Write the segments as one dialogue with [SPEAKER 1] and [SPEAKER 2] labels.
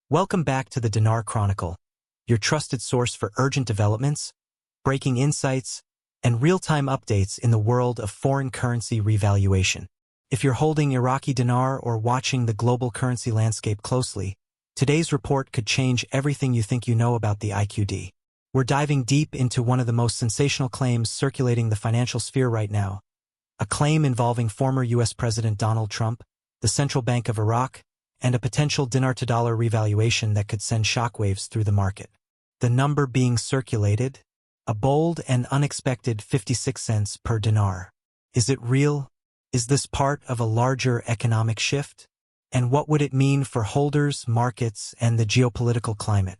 [SPEAKER 1] Welcome back to the Dinar Chronicle, your trusted source for urgent developments, breaking insights, and real-time updates in the world of foreign currency revaluation. If you're holding Iraqi Dinar or watching the global currency landscape closely, today's report could change everything you think you know about the IQD. We're diving deep into one of the most sensational claims circulating the financial sphere right now, a claim involving former U.S. President Donald Trump, the Central Bank of Iraq, and a potential dinar-to-dollar revaluation that could send shockwaves through the market. The number being circulated? A bold and unexpected 56 cents per dinar. Is it real? Is this part of a larger economic shift? And what would it mean for holders, markets, and the geopolitical climate?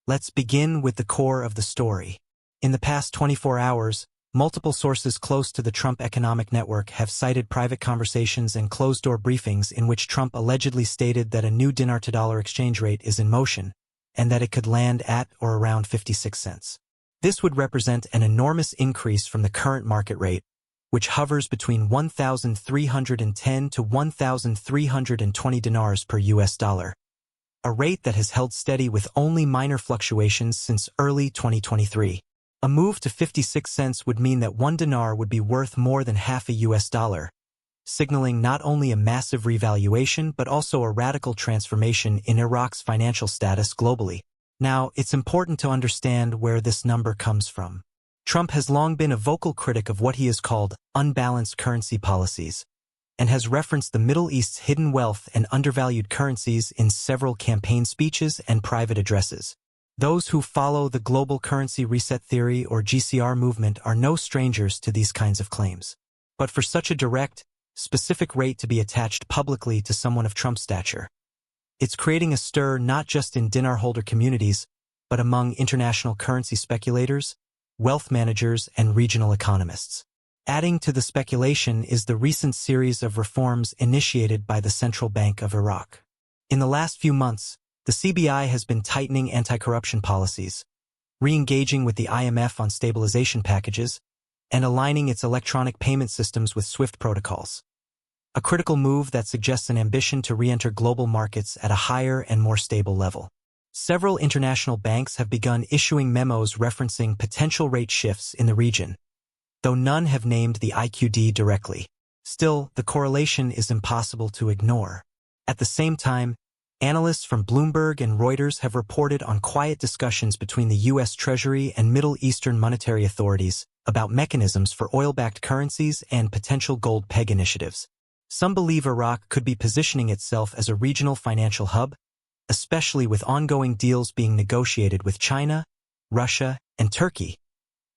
[SPEAKER 1] Let's begin with the core of the story. In the past 24 hours, multiple sources close to the Trump economic network have cited private conversations and closed-door briefings in which Trump allegedly stated that a new dinar-to-dollar exchange rate is in motion and that it could land at or around 56 cents. This would represent an enormous increase from the current market rate, which hovers between 1,310 to 1,320 dinars per US dollar, a rate that has held steady with only minor fluctuations since early 2023. A move to 56 cents would mean that one dinar would be worth more than half a US dollar, signaling not only a massive revaluation but also a radical transformation in Iraq's financial status globally. Now, it's important to understand where this number comes from. Trump has long been a vocal critic of what he has called unbalanced currency policies, and has referenced the Middle East's hidden wealth and undervalued currencies in several campaign speeches and private addresses. Those who follow the global currency reset theory or GCR movement are no strangers to these kinds of claims. But for such a direct, specific rate to be attached publicly to someone of Trump's stature, it's creating a stir not just in dinar holder communities, but among international currency speculators, wealth managers, and regional economists. Adding to the speculation is the recent series of reforms initiated by the Central Bank of Iraq. In the last few months, the CBI has been tightening anti-corruption policies, re-engaging with the IMF on stabilization packages, and aligning its electronic payment systems with SWIFT protocols. A critical move that suggests an ambition to re-enter global markets at a higher and more stable level. Several international banks have begun issuing memos referencing potential rate shifts in the region, though none have named the IQD directly. Still, the correlation is impossible to ignore. At the same time, analysts from Bloomberg and Reuters have reported on quiet discussions between the U.S. Treasury and Middle Eastern monetary authorities about mechanisms for oil-backed currencies and potential gold peg initiatives. Some believe Iraq could be positioning itself as a regional financial hub, especially with ongoing deals being negotiated with China, Russia, and Turkey,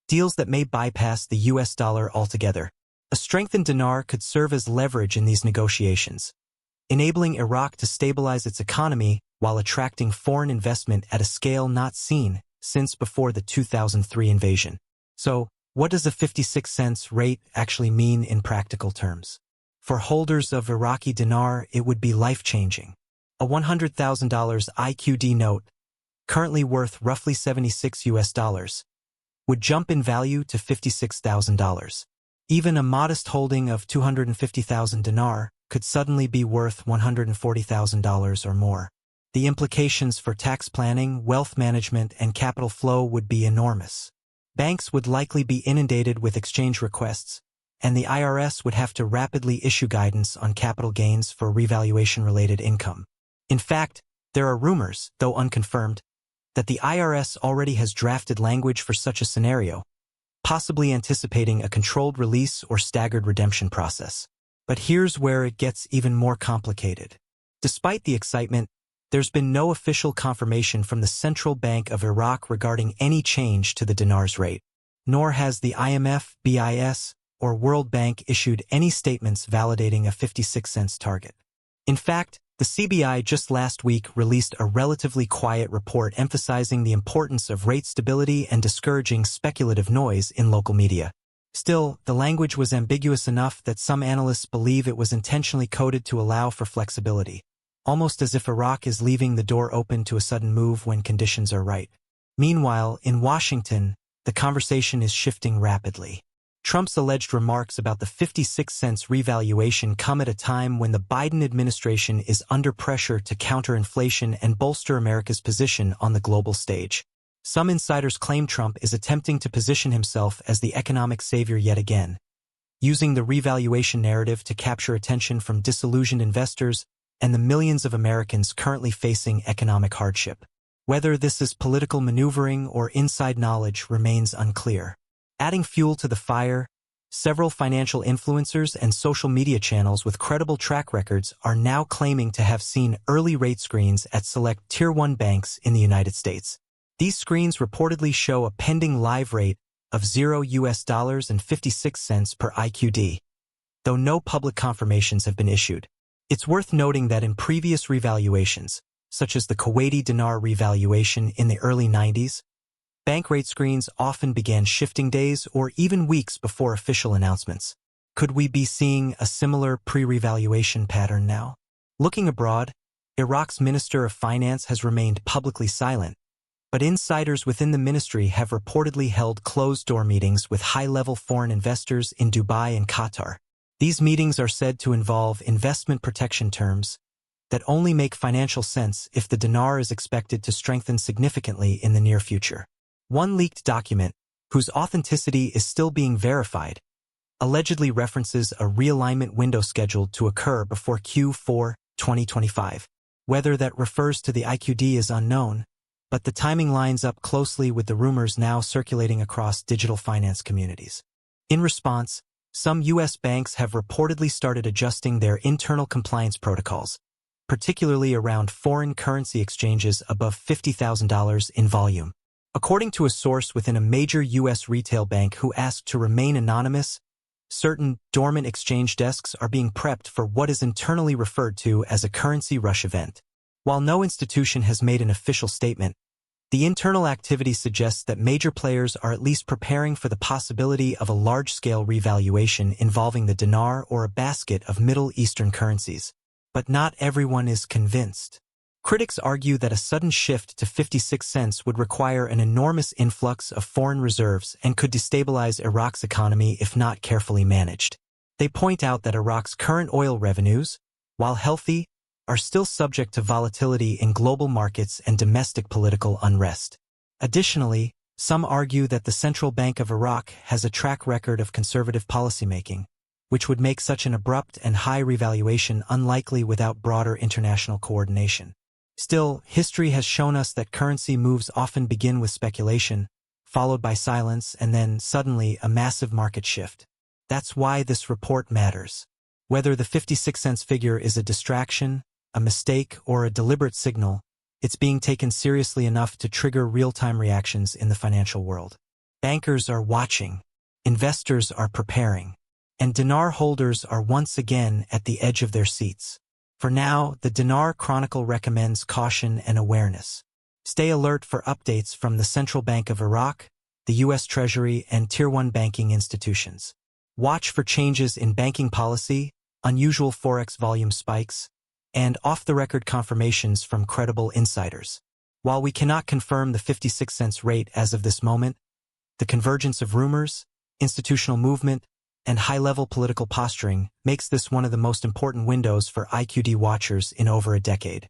[SPEAKER 1] deals that may bypass the US dollar altogether. A strengthened dinar could serve as leverage in these negotiations, enabling Iraq to stabilize its economy while attracting foreign investment at a scale not seen since before the 2003 invasion. So, what does a 56 cents rate actually mean in practical terms? For holders of Iraqi dinar, it would be life-changing. A $100,000 IQD note, currently worth roughly 76 US dollars, would jump in value to $56,000. Even a modest holding of 250,000 dinar could suddenly be worth $140,000 or more. The implications for tax planning, wealth management, and capital flow would be enormous. Banks would likely be inundated with exchange requests, and the IRS would have to rapidly issue guidance on capital gains for revaluation-related income. In fact, there are rumors, though unconfirmed, that the IRS already has drafted language for such a scenario, possibly anticipating a controlled release or staggered redemption process. But here's where it gets even more complicated. Despite the excitement, there's been no official confirmation from the Central Bank of Iraq regarding any change to the dinar's rate, nor has the IMF, BIS, or World Bank issued any statements validating a 56 cents target. In fact, the CBI just last week released a relatively quiet report emphasizing the importance of rate stability and discouraging speculative noise in local media. Still, the language was ambiguous enough that some analysts believe it was intentionally coded to allow for flexibility, almost as if Iraq is leaving the door open to a sudden move when conditions are right. Meanwhile, in Washington, the conversation is shifting rapidly. Trump's alleged remarks about the 56 cents revaluation come at a time when the Biden administration is under pressure to counter inflation and bolster America's position on the global stage. Some insiders claim Trump is attempting to position himself as the economic savior yet again, using the revaluation narrative to capture attention from disillusioned investors and the millions of Americans currently facing economic hardship. Whether this is political maneuvering or inside knowledge remains unclear. Adding fuel to the fire, several financial influencers and social media channels with credible track records are now claiming to have seen early rate screens at select Tier 1 banks in the United States. These screens reportedly show a pending live rate of $0.56 per IQD, though no public confirmations have been issued. It's worth noting that in previous revaluations, such as the Kuwaiti Dinar revaluation in the early 90s, bank rate screens often began shifting days or even weeks before official announcements. Could we be seeing a similar pre-revaluation pattern now? Looking abroad, Iraq's Minister of Finance has remained publicly silent, but insiders within the ministry have reportedly held closed-door meetings with high-level foreign investors in Dubai and Qatar. These meetings are said to involve investment protection terms that only make financial sense if the dinar is expected to strengthen significantly in the near future. One leaked document, whose authenticity is still being verified, allegedly references a realignment window scheduled to occur before Q4 2025. Whether that refers to the IQD is unknown, but the timing lines up closely with the rumors now circulating across digital finance communities. In response, some U.S. banks have reportedly started adjusting their internal compliance protocols, particularly around foreign currency exchanges above $50,000 in volume. According to a source within a major U.S. retail bank who asked to remain anonymous, certain dormant exchange desks are being prepped for what is internally referred to as a currency rush event. While no institution has made an official statement, the internal activity suggests that major players are at least preparing for the possibility of a large-scale revaluation involving the dinar or a basket of Middle Eastern currencies. But not everyone is convinced. Critics argue that a sudden shift to 56 cents would require an enormous influx of foreign reserves and could destabilize Iraq's economy if not carefully managed. They point out that Iraq's current oil revenues, while healthy, are still subject to volatility in global markets and domestic political unrest. Additionally, some argue that the Central Bank of Iraq has a track record of conservative policymaking, which would make such an abrupt and high revaluation unlikely without broader international coordination. Still, history has shown us that currency moves often begin with speculation, followed by silence, and then, suddenly, a massive market shift. That's why this report matters. Whether the 56 cents figure is a distraction, a mistake, or a deliberate signal, it's being taken seriously enough to trigger real-time reactions in the financial world. Bankers are watching, investors are preparing, and dinar holders are once again at the edge of their seats. For now, the Dinar Chronicle recommends caution and awareness. Stay alert for updates from the Central Bank of Iraq, the U.S. Treasury, and Tier 1 banking institutions. Watch for changes in banking policy, unusual Forex volume spikes, and off-the-record confirmations from credible insiders. While we cannot confirm the 56 cents rate as of this moment, the convergence of rumors, institutional movement, and high-level political posturing makes this one of the most important windows for IQD watchers in over a decade.